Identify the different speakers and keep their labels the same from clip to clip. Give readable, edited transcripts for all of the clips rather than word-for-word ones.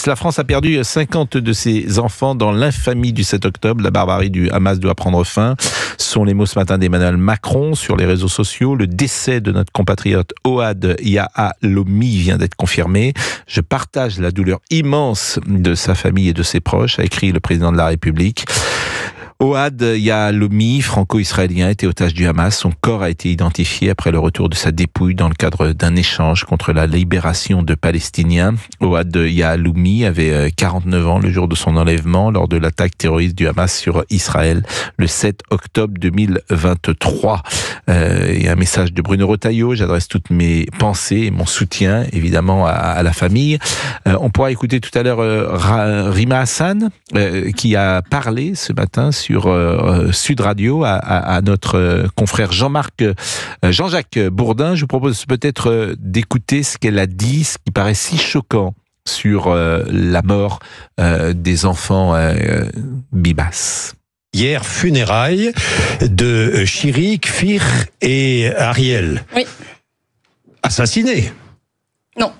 Speaker 1: La France a perdu 50 de ses enfants dans l'infamie du 7 octobre. La barbarie du Hamas doit prendre fin. Ce sont les mots ce matin d'Emmanuel Macron sur les réseaux sociaux. Le décès de notre compatriote Ohad Yahalomi vient d'être confirmé. Je partage la douleur immense de sa famille et de ses proches, a écrit le président de la République. Ohad Yahalomi, franco-israélien, était otage du Hamas. Son corps a été identifié après le retour de sa dépouille dans le cadre d'un échange contre la libération de Palestiniens. Ohad Yahalomi avait 49 ans le jour de son enlèvement lors de l'attaque terroriste du Hamas sur Israël le 7 octobre 2023. Et un message de Bruno Retailleau. J'adresse toutes mes pensées et mon soutien évidemment à la famille. On pourra écouter tout à l'heure Rima Hassan qui a parlé ce matin sur Sud Radio à notre confrère Jean-Jacques Bourdin. Je vous propose peut-être d'écouter ce qu'elle a dit, ce qui paraît si choquant sur la mort des enfants Bibas.
Speaker 2: Hier, funérailles de Chiri, Kfir et Ariel.
Speaker 3: Oui.
Speaker 2: Assassinés?
Speaker 3: Non.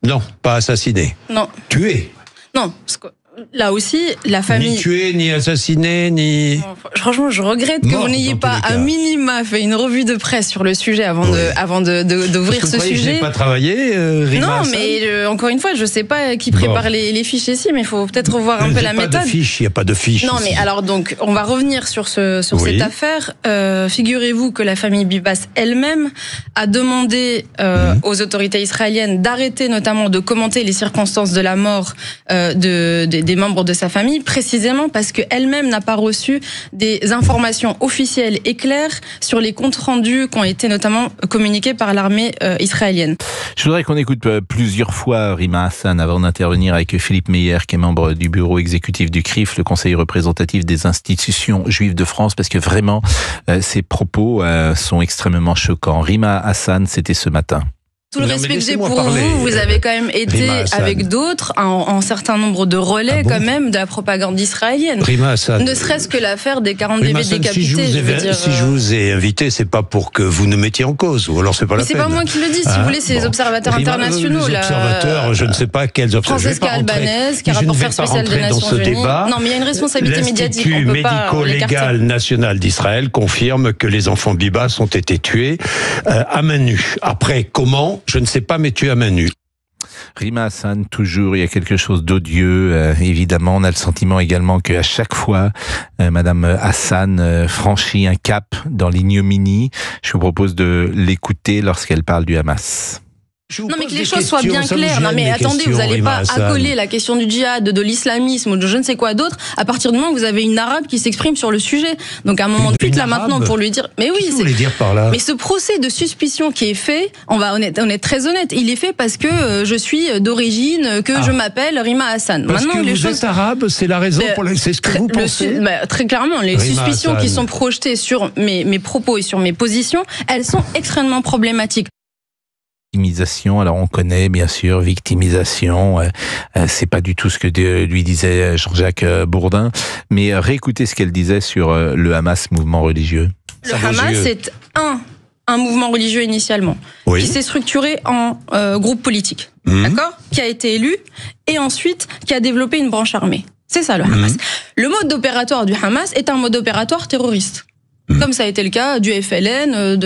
Speaker 2: Non, pas assassinés.
Speaker 3: Non.
Speaker 2: Tués?
Speaker 3: Non, parce que là aussi, la famille...
Speaker 2: Ni tués, ni assassinés, ni...
Speaker 3: Franchement, je regrette que vous n'ayez pas à minima fait une revue de presse sur le sujet avant d'ouvrir ce sujet.
Speaker 2: Je n'ai pas travaillé, Rima
Speaker 3: Non,
Speaker 2: Hassan.
Speaker 3: Mais encore une fois, je ne sais pas qui prépare les fiches ici, mais il faut peut-être revoir un peu la méthode.
Speaker 2: Il n'y a pas de fiche.
Speaker 3: Non,
Speaker 2: ici.
Speaker 3: mais alors donc, on va revenir sur cette affaire. Figurez-vous que la famille Bibas elle-même a demandé aux autorités israéliennes d'arrêter notamment de commenter les circonstances de la mort des membres de sa famille, précisément parce qu'elle-même n'a pas reçu des informations officielles et claires sur les comptes rendus qui ont été notamment communiqués par l'armée israélienne.
Speaker 1: Je voudrais qu'on écoute plusieurs fois Rima Hassan avant d'intervenir avec Philippe Meyer, qui est membre du bureau exécutif du CRIF, le Conseil représentatif des institutions juives de France, parce que vraiment, ses propos sont extrêmement choquants. Rima Hassan, c'était ce matin.
Speaker 3: Tout le respect que j'ai pour vous, vous avez quand même été avec d'autres en certain nombre de relais quand même de la propagande israélienne. Ne serait-ce que l'affaire des 40 bébés décapités.
Speaker 2: Si je vous ai invité, c'est pas pour que vous ne mettiez en cause, ou alors c'est pas la peine.
Speaker 3: C'est pas moi qui le dis, si vous voulez, c'est les observateurs internationaux.
Speaker 2: Les observateurs, je ne sais pas quels observateurs.
Speaker 3: Francesca Albanese, qui est rapporteur spécial des Nations Unies. Non, mais il y a une responsabilité médiatique.
Speaker 2: L'Institut médico-légal national d'Israël confirme que les enfants Bibas ont été tués à main nue. Après, comment? Je ne sais pas, mais tués à main nue.
Speaker 1: Rima Hassan, toujours, il y a quelque chose d'odieux. Évidemment, on a le sentiment également qu'à chaque fois, Madame Hassan franchit un cap dans l'ignominie. Je vous propose de l'écouter lorsqu'elle parle du Hamas.
Speaker 3: Non, mais que les choses soient bien claires. Non, mais attendez, vous n'allez pas accoler la question du djihad, de l'islamisme ou de je ne sais quoi d'autre à partir du moment où vous avez une arabe qui s'exprime sur le sujet. Donc à un moment de suite, là maintenant, pour lui dire, mais oui,
Speaker 2: c'est. Dire par là.
Speaker 3: Mais ce procès de suspicion qui est fait, on est très honnête, il est fait parce que je suis d'origine, que je m'appelle Rima Hassan.
Speaker 2: Parce maintenant, que vous êtes arabe, c'est la raison pour laquelle c'est ce que vous pensez.
Speaker 3: Très clairement, les suspicions qui sont projetées sur mes propos et sur mes positions, elles sont extrêmement problématiques.
Speaker 1: Victimisation, alors on connaît bien sûr victimisation, c'est pas du tout ce que lui disait Jean-Jacques Bourdin, mais réécoutez ce qu'elle disait sur le Hamas, mouvement religieux.
Speaker 3: Le Hamas est un mouvement religieux initialement, qui s'est structuré en groupe politique, d'accord, qui a été élu et ensuite qui a développé une branche armée. C'est ça le Hamas. Le mode opératoire du Hamas est un mode opératoire terroriste. Comme ça a été le cas du FLN,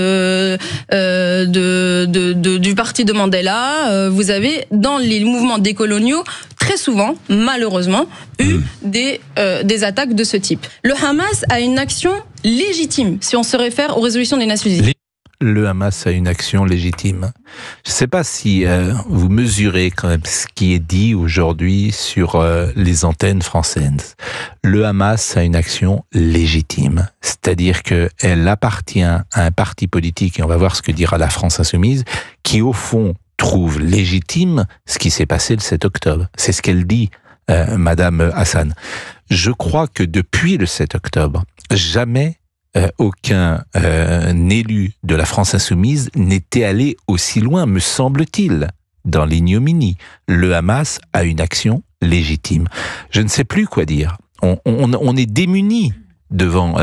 Speaker 3: du parti de Mandela. Vous avez, dans les mouvements décoloniaux, très souvent, malheureusement, eu des attaques de ce type. Le Hamas a une action légitime, si on se réfère aux résolutions des Nations Unies.
Speaker 1: Le Hamas a une action légitime. Je ne sais pas si vous mesurez quand même ce qui est dit aujourd'hui sur les antennes françaises. Le Hamas a une action légitime, c'est-à-dire qu'elle appartient à un parti politique, et on va voir ce que dira la France Insoumise, qui au fond trouve légitime ce qui s'est passé le 7 octobre. C'est ce qu'elle dit, Madame Hassan. Je crois que depuis le 7 octobre, jamais aucun élu de la France Insoumise n'était allé aussi loin, me semble-t-il, dans l'ignominie. Le Hamas a une action légitime. Je ne sais plus quoi dire. On est démunis devant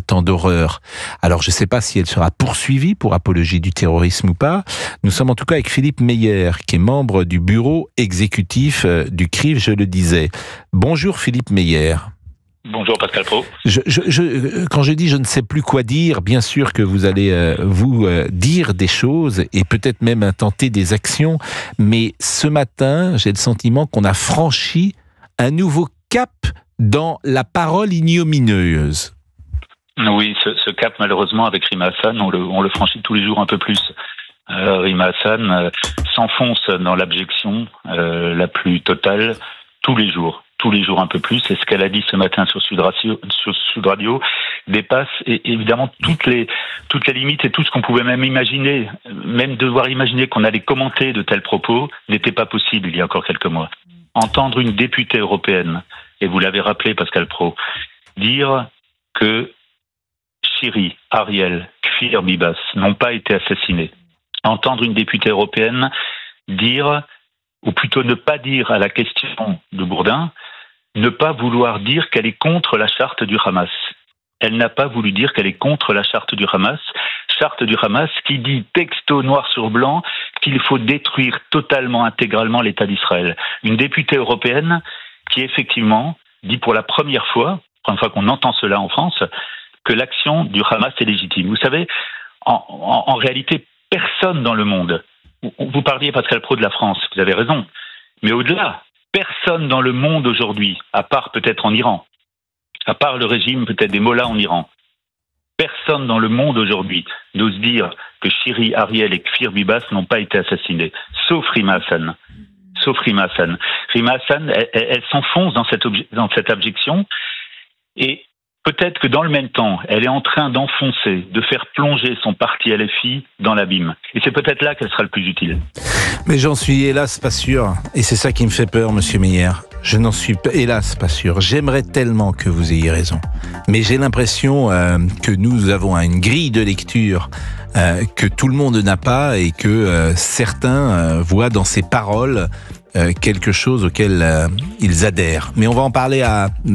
Speaker 1: tant d'horreur. Alors, je ne sais pas si elle sera poursuivie pour apologie du terrorisme ou pas. Nous sommes en tout cas avec Philippe Meyer, qui est membre du bureau exécutif du CRIF, je le disais. Bonjour Philippe Meyer.
Speaker 4: Bonjour Pascal Praud.
Speaker 1: Quand je dis je ne sais plus quoi dire, bien sûr que vous allez dire des choses et peut-être même tenter des actions, mais ce matin, j'ai le sentiment qu'on a franchi un nouveau cap dans la parole ignominieuse.
Speaker 4: Oui, ce cap, malheureusement, avec Rima Hassan, on le franchit tous les jours un peu plus. Rima Hassan s'enfonce dans l'abjection la plus totale tous les jours un peu plus. Et ce qu'elle a dit ce matin sur Sud Radio dépasse évidemment toutes les limites, et tout ce qu'on pouvait même imaginer, même devoir imaginer qu'on allait commenter de tels propos, n'était pas possible il y a encore quelques mois. Entendre une députée européenne, et vous l'avez rappelé Pascal Praud, dire que Shiri, Ariel, Kfir Bibas n'ont pas été assassinés. Entendre une députée européenne dire, ou plutôt ne pas dire à la question de Bourdin, ne pas vouloir dire qu'elle est contre la charte du Hamas. Elle n'a pas voulu dire qu'elle est contre la charte du Hamas qui dit texto noir sur blanc qu'il faut détruire totalement, intégralement l'État d'Israël. Une députée européenne qui effectivement dit pour la première fois qu'on entend cela en France, que l'action du Hamas est légitime. Vous savez, en réalité, personne dans le monde, vous parliez Pascal Praud de la France, vous avez raison, mais au-delà, personne dans le monde aujourd'hui, à part peut-être en Iran, à part le régime peut-être des mollahs en Iran, personne dans le monde aujourd'hui n'ose dire que Shiri, Ariel et Kfir Bibas n'ont pas été assassinés, sauf Rima Hassan. Rima Hassan, elle s'enfonce dans cette abjection, et peut-être que dans le même temps, elle est en train d'enfoncer, de faire plonger son parti LFI dans l'abîme. Et c'est peut-être là qu'elle sera le plus utile.
Speaker 1: Mais j'en suis hélas pas sûr. Et c'est ça qui me fait peur, monsieur Meyer. Je n'en suis hélas pas sûr. J'aimerais tellement que vous ayez raison. Mais j'ai l'impression que nous avons une grille de lecture que tout le monde n'a pas, et que certains voient dans ces paroles quelque chose auquel ils adhèrent. Mais on va en parler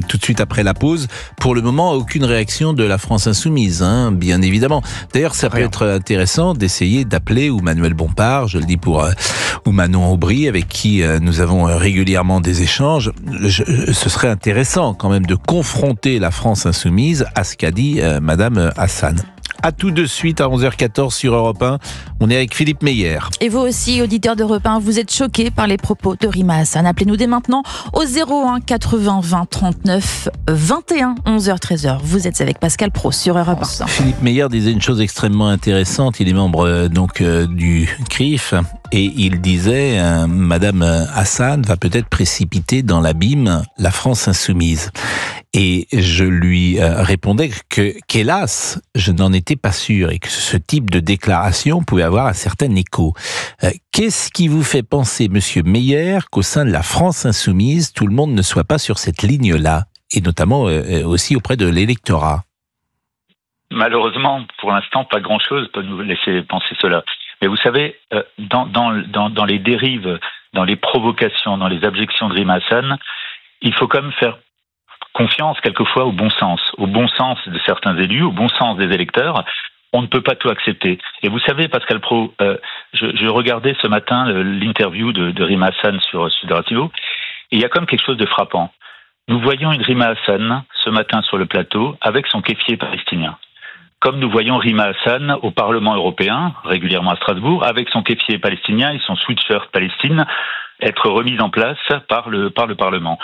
Speaker 1: tout de suite après la pause. Pour le moment, aucune réaction de la France Insoumise, bien évidemment. D'ailleurs, ça peut être intéressant d'essayer d'appeler ou Manuel Bompard, je le dis ou Manon Aubry, avec qui nous avons régulièrement des échanges. Ce serait intéressant quand même de confronter la France Insoumise à ce qu'a dit Madame Hassan. À tout de suite à 11h14 sur Europe 1. On est avec Philippe Meyer.
Speaker 5: Et vous aussi, auditeurs d'Europe 1, vous êtes choqués par les propos de Rima Hassan. Appelez-nous dès maintenant au 01 80 20 39 21 11h 13h. Vous êtes avec Pascal Praud sur Europe 1.
Speaker 1: Philippe Meyer disait une chose extrêmement intéressante. Il est membre du CRIF, et il disait Madame Hassan va peut-être précipiter dans l'abîme la France Insoumise. Et je lui répondais qu'hélas, je n'en étais pas sûr, et que ce type de déclaration pouvait avoir un certain écho. Qu'est-ce qui vous fait penser, monsieur Meyer, qu'au sein de la France Insoumise, tout le monde ne soit pas sur cette ligne-là, et notamment aussi auprès de l'électorat?
Speaker 4: Malheureusement, pour l'instant, pas grand-chose peut nous laisser penser cela. Mais vous savez, dans les dérives, dans les provocations, dans les abjections de Rima Hassan, il faut quand même faire confiance quelquefois au bon sens de certains élus, au bon sens des électeurs. On ne peut pas tout accepter. Et vous savez, Pascal Praud, je regardais ce matin l'interview de Rima Hassan sur Sud Radio, et il y a comme quelque chose de frappant. Nous voyons une Rima Hassan ce matin sur le plateau avec son kéfier palestinien. Comme nous voyons Rima Hassan au Parlement européen, régulièrement à Strasbourg, avec son kéfier palestinien et son sweatshirt Palestine, être remise en place par le Parlement.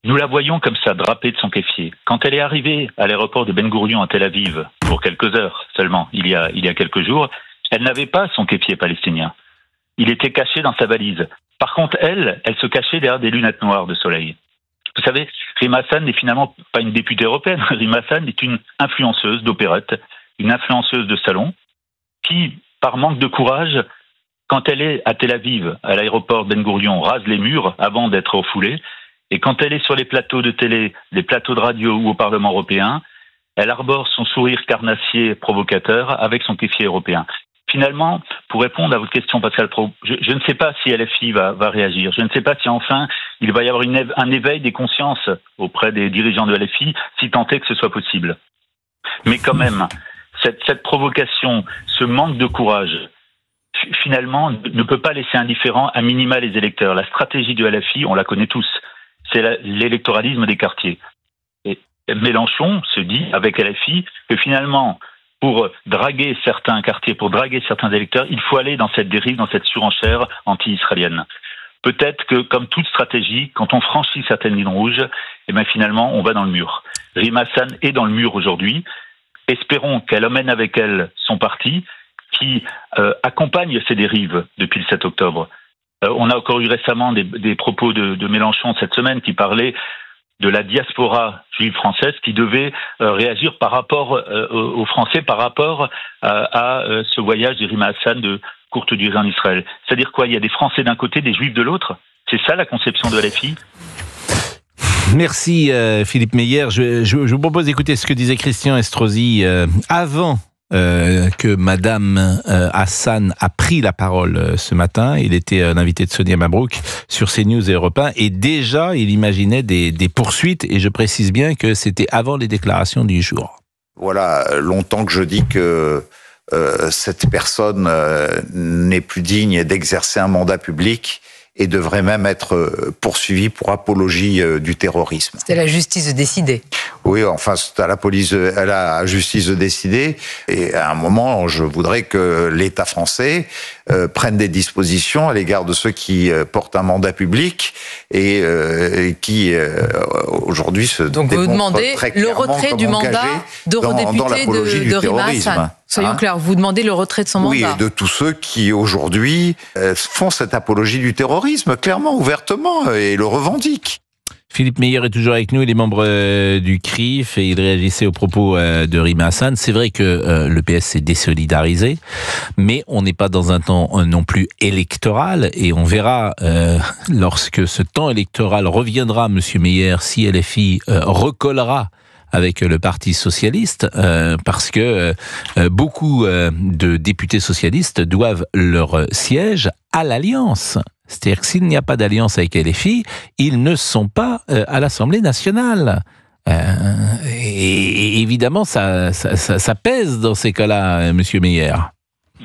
Speaker 4: Nous la voyons comme ça, drapée de son kéfier. Quand elle est arrivée à l'aéroport de Ben Gourion à Tel Aviv, pour quelques heures seulement, il y a quelques jours, elle n'avait pas son kéfier palestinien. Il était caché dans sa valise. Par contre, elle se cachait derrière des lunettes noires de soleil. Vous savez, Rima Hassan n'est finalement pas une députée européenne. Rima Hassan est une influenceuse d'opérette, une influenceuse de salon, qui, par manque de courage, quand elle est à Tel Aviv, à l'aéroport Ben Gourion, rase les murs avant d'être refoulée. Et quand elle est sur les plateaux de télé, les plateaux de radio ou au Parlement européen, elle arbore son sourire carnassier provocateur avec son kéfier européen. finalement, pour répondre à votre question, Pascal Praud, je ne sais pas si LFI va réagir. Je ne sais pas si enfin il va y avoir un éveil des consciences auprès des dirigeants de LFI, si tant est que ce soit possible. Mais quand même, cette provocation, ce manque de courage, finalement, ne peut pas laisser indifférent à minima les électeurs. La stratégie de LFI, on la connaît tous, c'est l'électoralisme des quartiers. Et Mélenchon se dit, avec LFI, que finalement, pour draguer certains quartiers, pour draguer certains électeurs, il faut aller dans cette dérive, dans cette surenchère anti-israélienne. Peut-être que, comme toute stratégie, quand on franchit certaines lignes rouges, eh bien finalement, on va dans le mur. Rima Hassan est dans le mur aujourd'hui. Espérons qu'elle emmène avec elle son parti, qui accompagne ces dérives depuis le 7 octobre. On a encore eu récemment des propos de Mélenchon cette semaine qui parlaient de la diaspora juive française qui devait réagir par rapport aux Français, par rapport à ce voyage de Rima Hassan de courte durée en Israël. C'est-à-dire quoi? Il y a des Français d'un côté, des Juifs de l'autre? C'est ça la conception de LFI?
Speaker 1: Merci Philippe Meyer. Je vous propose d'écouter ce que disait Christian Estrosi avant que Madame Hassan a pris la parole ce matin. Il était l'invité de Sonia Mabrouk sur CNews et Europe 1 et déjà il imaginait des poursuites et je précise bien que c'était avant les déclarations du jour.
Speaker 6: Voilà, longtemps que je dis que cette personne n'est plus digne d'exercer un mandat public et devrait même être poursuivie pour apologie du terrorisme.
Speaker 7: C'est à la justice de décider. Oui, enfin, c'est à la justice de décider. Et à un moment, je voudrais que l'État français prenne des dispositions à l'égard de ceux qui portent un mandat public et qui aujourd'hui se
Speaker 5: donc vous demandez le retrait du mandat d'eurodéputé de Rima Hassan. Soyons clairs, vous demandez le retrait de son mandat.
Speaker 6: Oui, et de tous ceux qui aujourd'hui font cette apologie du terrorisme, clairement, ouvertement, et le revendiquent.
Speaker 1: Philippe Meyer est toujours avec nous, il est membre du CRIF et il réagissait aux propos de Rima Hassan. C'est vrai que le PS s'est désolidarisé, mais on n'est pas dans un temps non plus électoral et on verra lorsque ce temps électoral reviendra, Monsieur Meyer, si LFI recollera avec le Parti socialiste, parce que beaucoup de députés socialistes doivent leur siège à l'Alliance. C'est-à-dire que s'il n'y a pas d'alliance avec LFI, ils ne sont pas à l'Assemblée nationale. Et évidemment, ça pèse dans ces cas-là, Monsieur Meyer.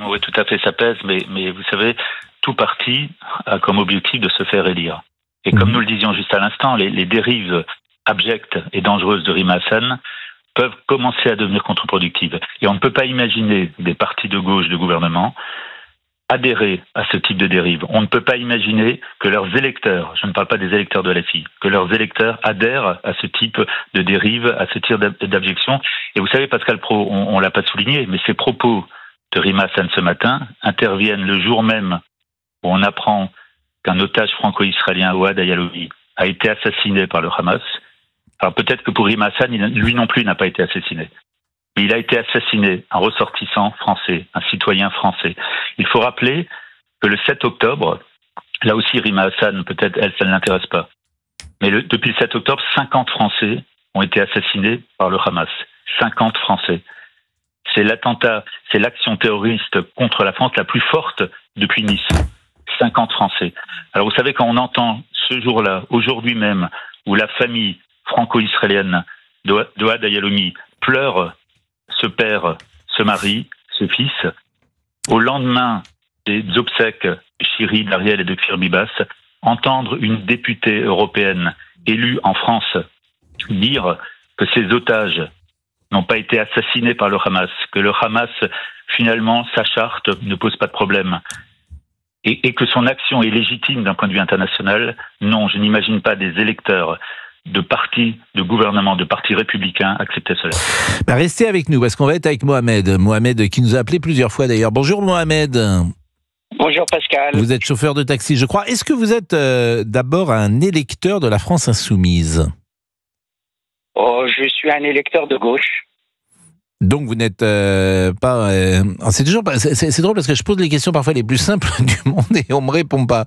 Speaker 4: Oui, tout à fait, ça pèse, mais vous savez, tout parti a comme objectif de se faire élire. Et comme nous le disions juste à l'instant, les dérives abjectes et dangereuses de Rima Hassan peuvent commencer à devenir contre-productives. Et on ne peut pas imaginer des partis de gauche de gouvernement adhérer à ce type de dérive. On ne peut pas imaginer que leurs électeurs, je ne parle pas des électeurs de LFI, que leurs électeurs adhèrent à ce type de dérive, à ce type d'abjection. Et vous savez, Pascal Praud, on l'a pas souligné, mais ces propos de Rima Hassan ce matin interviennent le jour même où on apprend qu'un otage franco-israélien, Ohad Ayaloui, a été assassiné par le Hamas. Alors peut-être que pour Rima Hassan, lui non plus n'a pas été assassiné. Mais il a été assassiné, un ressortissant français, un citoyen français. Il faut rappeler que le 7 octobre, là aussi Rima Hassan, peut-être elle, ça ne l'intéresse pas. Mais depuis le 7 octobre, 50 Français ont été assassinés par le Hamas. 50 Français. C'est l'attentat, c'est l'action terroriste contre la France la plus forte depuis Nice. 50 Français. Alors vous savez, quand on entend ce jour-là, aujourd'hui même, où la famille franco-israélienne d'Ohad Ayaloui pleure ce père, ce mari, ce fils, au lendemain des obsèques de Chiri, d'Ariel et de Kfir Bibas, entendre une députée européenne élue en France dire que ces otages n'ont pas été assassinés par le Hamas, que le Hamas, finalement, sa charte ne pose pas de problème, et que son action est légitime d'un point de vue international, non, je n'imagine pas des électeurs de partis, de gouvernements, de partis républicains accepter cela.
Speaker 1: Restez avec nous parce qu'on va être avec Mohamed. Mohamed qui nous a appelé plusieurs fois d'ailleurs. Bonjour Mohamed.
Speaker 8: Bonjour Pascal.
Speaker 1: Vous êtes chauffeur de taxi, je crois. Est-ce que vous êtes d'abord un électeur de la France Insoumise?
Speaker 8: Oh, je suis un électeur de gauche.
Speaker 1: Donc vous n'êtes pas... c'est drôle parce que je pose les questions parfois les plus simples du monde et on me répond pas.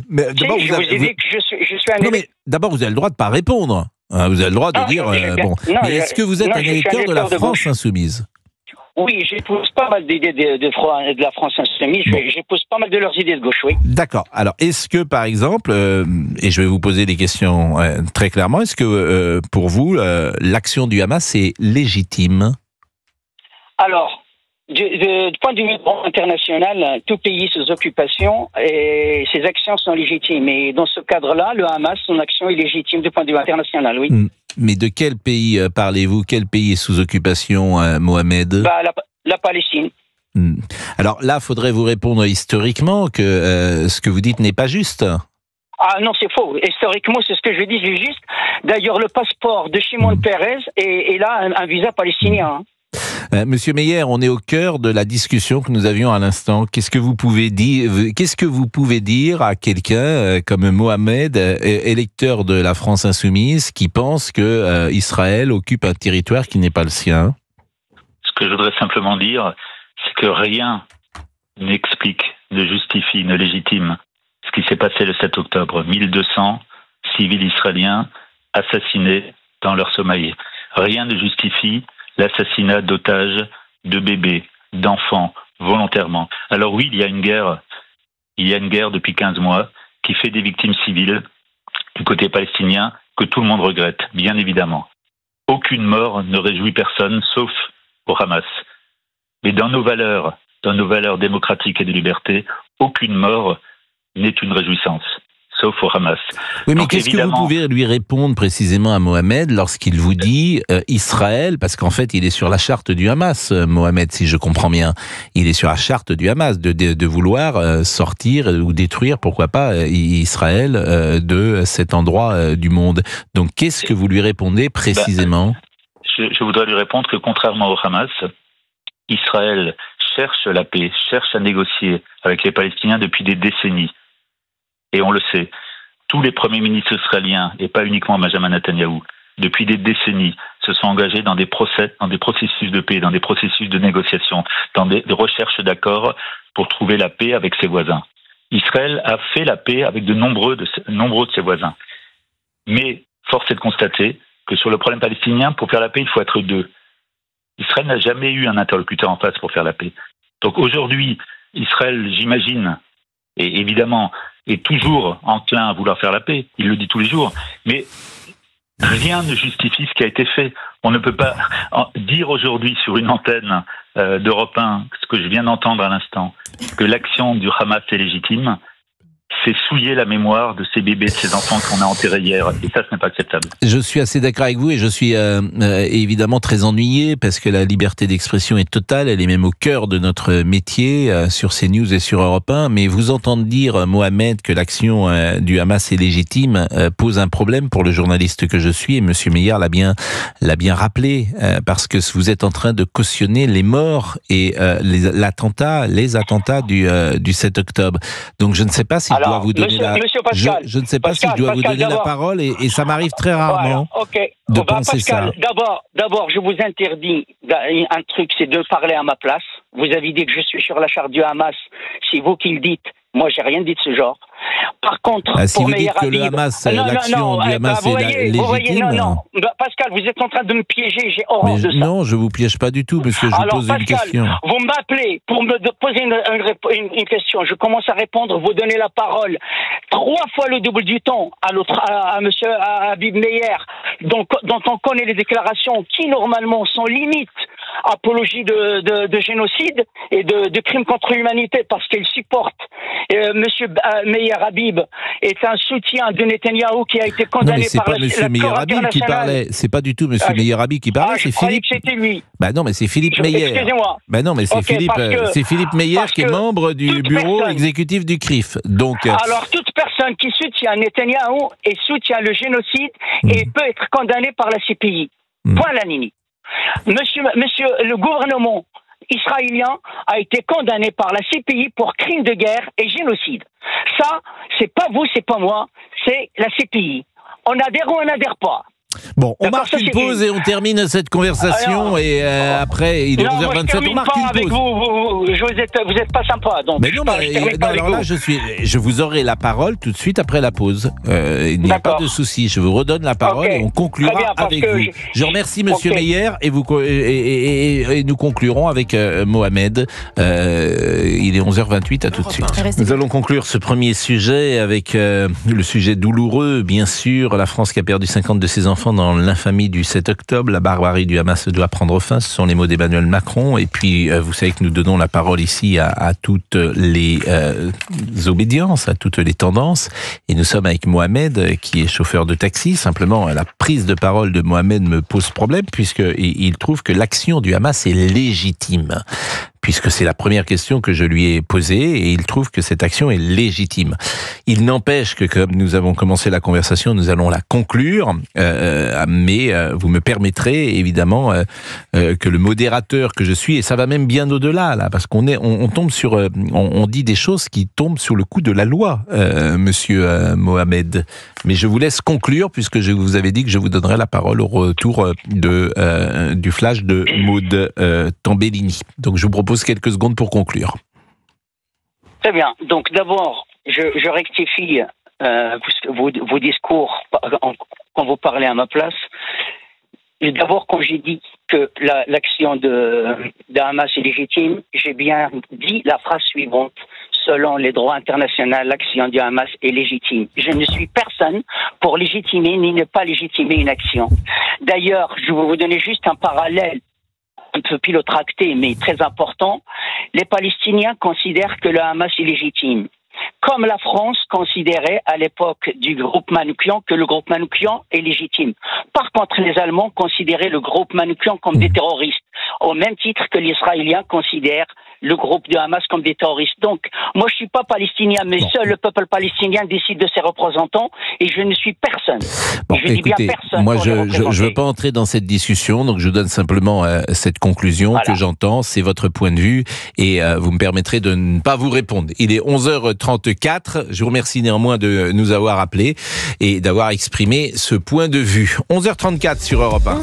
Speaker 8: Mais d'abord, je vous ai dit que je suis un électeur...
Speaker 1: mais d'abord vous avez le droit de pas répondre. Vous avez le droit de dire... bon. Mais est-ce que vous êtes un électeur de la France Insoumise?
Speaker 8: Oui, j'épouse pas mal d'idées de la France insoumise. J'épouse pas mal de leurs idées de gauche, oui.
Speaker 1: D'accord. Alors, est-ce que, par exemple, et je vais vous poser des questions très clairement, est-ce que, pour vous, l'action du Hamas est légitime?
Speaker 8: Alors, du point de vue international, tout pays sous occupation, et ses actions sont légitimes. Et dans ce cadre-là, le Hamas, son action est légitime du point de vue international, oui.
Speaker 1: Mais de quel pays parlez-vous? Quel pays est sous occupation, Mohamed?
Speaker 8: La Palestine.
Speaker 1: Alors là, il faudrait vous répondre historiquement que ce que vous dites n'est pas juste.
Speaker 8: Ah non, c'est faux. Historiquement, c'est ce que je dis, c'est juste. D'ailleurs, le passeport de Shimon Peres est là un visa palestinien.
Speaker 1: Monsieur Meyer, on est au cœur de la discussion que nous avions à l'instant. Qu'est-ce que vous pouvez dire à quelqu'un comme Mohamed, électeur de la France insoumise, qui pense que Israël occupe un territoire qui n'est pas le sien?
Speaker 4: Ce que je voudrais simplement dire, c'est que rien n'explique, ne justifie, ne légitime ce qui s'est passé le 7 octobre. 1200 civils israéliens assassinés dans leur sommeil. Rien ne justifie l'assassinat d'otages, de bébés, d'enfants, volontairement. Alors oui, il y a une guerre depuis 15 mois qui fait des victimes civiles du côté palestinien que tout le monde regrette, bien évidemment. Aucune mort ne réjouit personne, sauf au Hamas. Mais dans nos valeurs démocratiques et de liberté, aucune mort n'est une réjouissance, sauf au Hamas.
Speaker 1: Oui, mais qu'est-ce que vous pouvez lui répondre précisément à Mohamed lorsqu'il vous dit Israël, parce qu'en fait il est sur la charte du Hamas, Mohamed, si je comprends bien, il est sur la charte du Hamas de vouloir sortir ou détruire, pourquoi pas, Israël de cet endroit du monde. Donc qu'est-ce que vous lui répondez précisément?
Speaker 4: Je voudrais lui répondre que contrairement au Hamas, Israël cherche la paix, cherche à négocier avec les Palestiniens depuis des décennies. Et on le sait, tous les premiers ministres israéliens, et pas uniquement Benjamin Netanyahou, depuis des décennies, se sont engagés dans des processus de paix, dans des processus de négociation, dans des recherches d'accords pour trouver la paix avec ses voisins. Israël a fait la paix avec de nombreux de ses voisins. Mais force est de constater que sur le problème palestinien, pour faire la paix, il faut être deux. Israël n'a jamais eu un interlocuteur en face pour faire la paix. Donc aujourd'hui, Israël, j'imagine, et évidemment, est toujours enclin à vouloir faire la paix. Il le dit tous les jours. Mais rien ne justifie ce qui a été fait. On ne peut pas dire aujourd'hui sur une antenne d'Europe 1, ce que je viens d'entendre à l'instant, que l'action du Hamas est légitime. C'est souiller la mémoire de ces bébés, de ces enfants qu'on a enterrés hier. Et ça, ce n'est pas acceptable.
Speaker 1: Je suis assez d'accord avec vous et je suis évidemment très ennuyé parce que la liberté d'expression est totale. Elle est même au cœur de notre métier sur CNews et sur Europe 1. Mais vous entendre dire, Mohamed, que l'action du Hamas est légitime pose un problème pour le journaliste que je suis. Et Monsieur Meyer l'a bien rappelé parce que vous êtes en train de cautionner les morts et les attentats du 7 octobre. Donc je ne sais pas si je dois vous donner je ne sais pas si je dois vous donner la parole et ça m'arrive très rarement de penser
Speaker 8: Pascal, ça. D'abord, je vous interdis un truc, c'est de parler à ma place. Vous avez dit que je suis sur la charte du Hamas. C'est vous qui le dites. Moi, j'ai rien dit de ce genre. Par contre,
Speaker 1: si vous dites que le Hamas, l'action du Hamas est légitime.
Speaker 8: Non. Pascal, vous êtes en train de me piéger. J'ai horreur de ça.
Speaker 1: Non, je vous piège pas du tout, parce que je vous pose une question.
Speaker 8: Vous m'appelez pour me poser une question. Je commence à répondre. Vous donnez la parole 3 fois le double du temps à Monsieur Habib Meyer, dont on connaît les déclarations qui normalement sont limite apologie de génocide et de crimes contre l'humanité, parce qu'il supporte. Monsieur Meyer Habib est un soutien de Netanyahou qui a été condamné par la Cour internationale.
Speaker 1: C'est pas Monsieur Meyer Habib qui parlait. C'est pas du tout Monsieur Meyer Habib qui parlait. C'est Philippe.
Speaker 8: C'était lui.
Speaker 1: Bah non, mais c'est Philippe Meyer.
Speaker 8: Excusez-moi.
Speaker 1: Bah non, mais c'est Philippe Meyer qui est membre du bureau exécutif du CRIF. Donc.
Speaker 8: Alors toute personne qui soutient Netanyahou et soutient le génocide et peut être condamnée par la CPI. Point la ligne. Monsieur, le gouvernement israélien a été condamné par la CPI pour crimes de guerre et génocide. Ça, c'est pas vous, c'est pas moi, c'est la CPI. On adhère ou on n'adhère pas.
Speaker 1: Bon, on marque une pause et on termine cette conversation. Et après, il est 11h27, on marque une pause.
Speaker 8: Vous n'êtes pas sympa. Donc
Speaker 1: mais non, alors là, je vous aurai la parole tout de suite après la pause. Il n'y a pas de souci. Je vous redonne la parole et on conclura avec vous. Je remercie Monsieur Meyer et nous conclurons avec Mohamed. Il est 11h28, à tout de suite. Nous allons conclure ce premier sujet avec le sujet douloureux, bien sûr. La France qui a perdu 50 de ses enfants dans l'infamie du 7 octobre. La barbarie du Hamas doit prendre fin. Ce sont les mots d'Emmanuel Macron. Et puis, vous savez que nous donnons la parole ici à toutes les obédiences, à toutes les tendances. Et nous sommes avec Mohamed, qui est chauffeur de taxi. Simplement, la prise de parole de Mohamed me pose problème, puisqu'il trouve que l'action du Hamas est légitime. Puisque c'est la première question que je lui ai posée, et il trouve que cette action est légitime. Il n'empêche que, comme nous avons commencé la conversation, nous allons la conclure, mais vous me permettrez évidemment que le modérateur que je suis, et ça va même bien au-delà là, parce on tombe sur, on dit des choses qui tombent sur le coup de la loi, Monsieur Mohamed. Mais je vous laisse conclure, puisque je vous avais dit que je vous donnerais la parole au retour du flash de Maud Tambellini. Donc je vous propose quelques secondes pour conclure.
Speaker 8: Très bien. Donc d'abord, je rectifie vos discours quand vous parlez à ma place. Et d'abord, quand j'ai dit que l'action de Hamas est légitime, j'ai bien dit la phrase suivante. Selon les droits internationaux, l'action du Hamas est légitime. Je ne suis personne pour légitimer ni ne pas légitimer une action. D'ailleurs, je vais vous donner juste un parallèle un peu pilotracté, mais très important. Les Palestiniens considèrent que le Hamas est légitime. Comme la France considérait à l'époque du groupe Manouchian que le groupe Manouchian est légitime. Par contre, les Allemands considéraient le groupe Manouchian comme des terroristes, au même titre que les Israéliens considèrent le groupe de Hamas comme des terroristes. Donc, moi je suis pas palestinien, mais seul le peuple palestinien décide de ses représentants, et je ne suis personne.
Speaker 1: Bon, écoutez, dis bien personne. Moi je veux pas entrer dans cette discussion, donc je donne simplement cette conclusion que j'entends, c'est votre point de vue, et vous me permettrez de ne pas vous répondre. Il est 11h34, je vous remercie néanmoins de nous avoir appelés et d'avoir exprimé ce point de vue. 11h34 sur Europe 1.